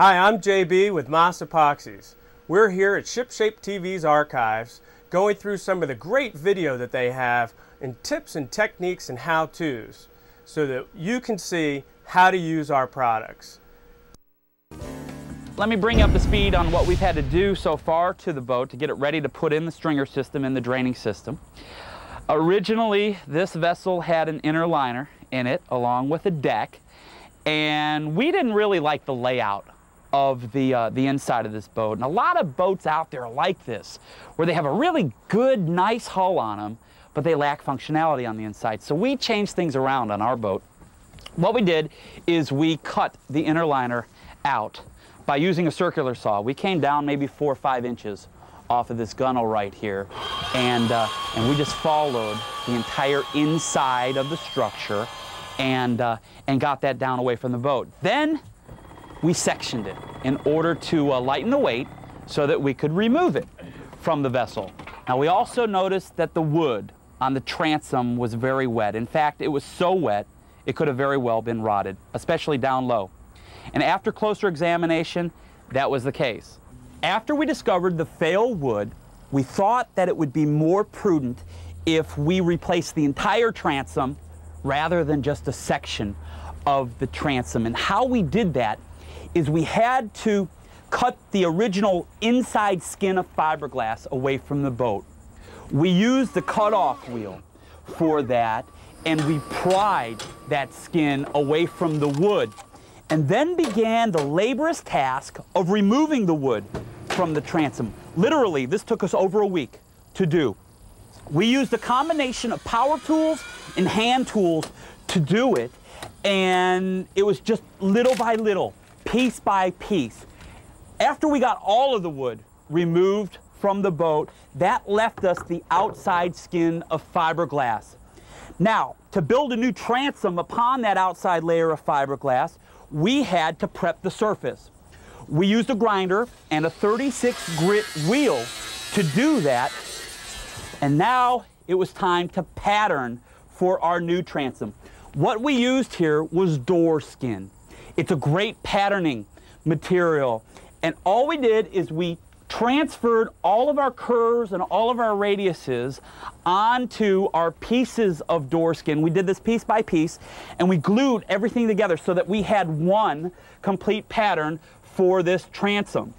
Hi, I'm JB with MAS Epoxies. We're here at ShipShape TV's archives going through some of the great video that they have and tips and techniques and how-tos so that you can see how to use our products. Let me bring you up to speed on what we've had to do so far to the boat to get it ready to put in the stringer system and the draining system. Originally, this vessel had an inner liner in it along with a deck, and we didn't really like the layout of the inside of this boat. And a lot of boats out there are like this, where they have a really good, nice hull on them, but they lack functionality on the inside. So we changed things around on our boat. What we did is we cut the inner liner out by using a circular saw. We came down maybe 4 or 5 inches off of this gunnel right here, and we just followed the entire inside of the structure and got that down away from the boat. Then we sectioned it in order to lighten the weight so that we could remove it from the vessel. Now, we also noticed that the wood on the transom was very wet. In fact, it was so wet it could have very well been rotted, especially down low. And after closer examination, that was the case. After we discovered the failed wood, we thought that it would be more prudent if we replaced the entire transom rather than just a section of the transom. And how we did that is we had to cut the original inside skin of fiberglass away from the boat. We used the cutoff wheel for that, and we pried that skin away from the wood, and then began the laborious task of removing the wood from the transom. Literally, this took us over a week to do. We used a combination of power tools and hand tools to do it, and it was just little by little, piece by piece. After we got all of the wood removed from the boat, that left us the outside skin of fiberglass. Now, to build a new transom upon that outside layer of fiberglass, we had to prep the surface. We used a grinder and a 36 grit wheel to do that, and now it was time to pattern for our new transom. What we used here was door skin. It's a great patterning material, and all we did is we transferred all of our curves and all of our radiuses onto our pieces of door skin. We did this piece by piece, and we glued everything together so that we had one complete pattern for this transom.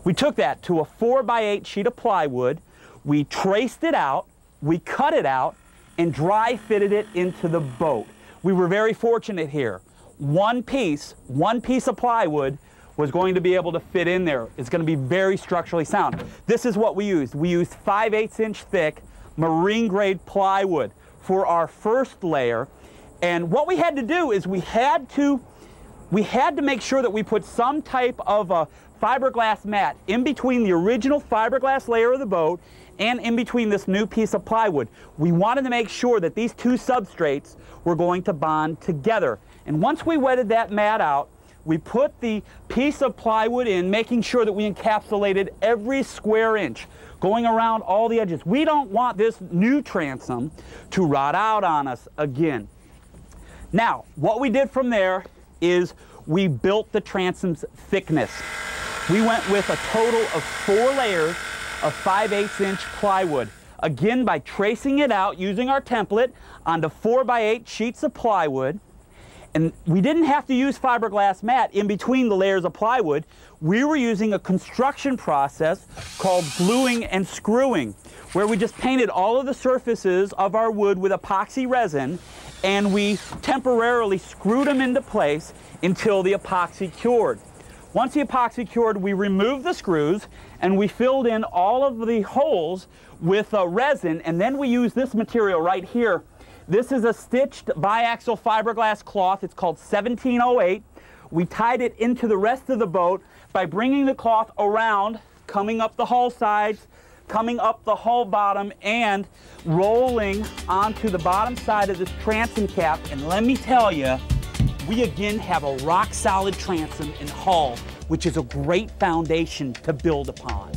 We took that to a 4x8 sheet of plywood, we traced it out, we cut it out, and dry fitted it into the boat. We were very fortunate here. One piece of plywood was going to be able to fit in there. It's going to be very structurally sound. This is what we used. We used 5/8 inch thick marine grade plywood for our first layer. And what we had to do is we had to make sure that we put some type of a fiberglass mat in between the original fiberglass layer of the boat and in between this new piece of plywood. We wanted to make sure that these two substrates were going to bond together. And once we wetted that mat out, we put the piece of plywood in, making sure that we encapsulated every square inch, going around all the edges. We don't want this new transom to rot out on us again. Now, what we did from there is we built the transom's thickness. We went with a total of 4 layers of 5/8 inch plywood. Again, by tracing it out using our template onto 4x8 sheets of plywood. And we didn't have to use fiberglass mat in between the layers of plywood. We were using a construction process called gluing and screwing, where we just painted all of the surfaces of our wood with epoxy resin, and we temporarily screwed them into place until the epoxy cured. Once the epoxy cured, we removed the screws and we filled in all of the holes with resin, and then we used this material right here. This is a stitched biaxial fiberglass cloth. It's called 1708. We tied it into the rest of the boat by bringing the cloth around, coming up the hull sides, coming up the hull bottom, and rolling onto the bottom side of this transom cap. And let me tell you, we again have a rock-solid transom and hull, which is a great foundation to build upon.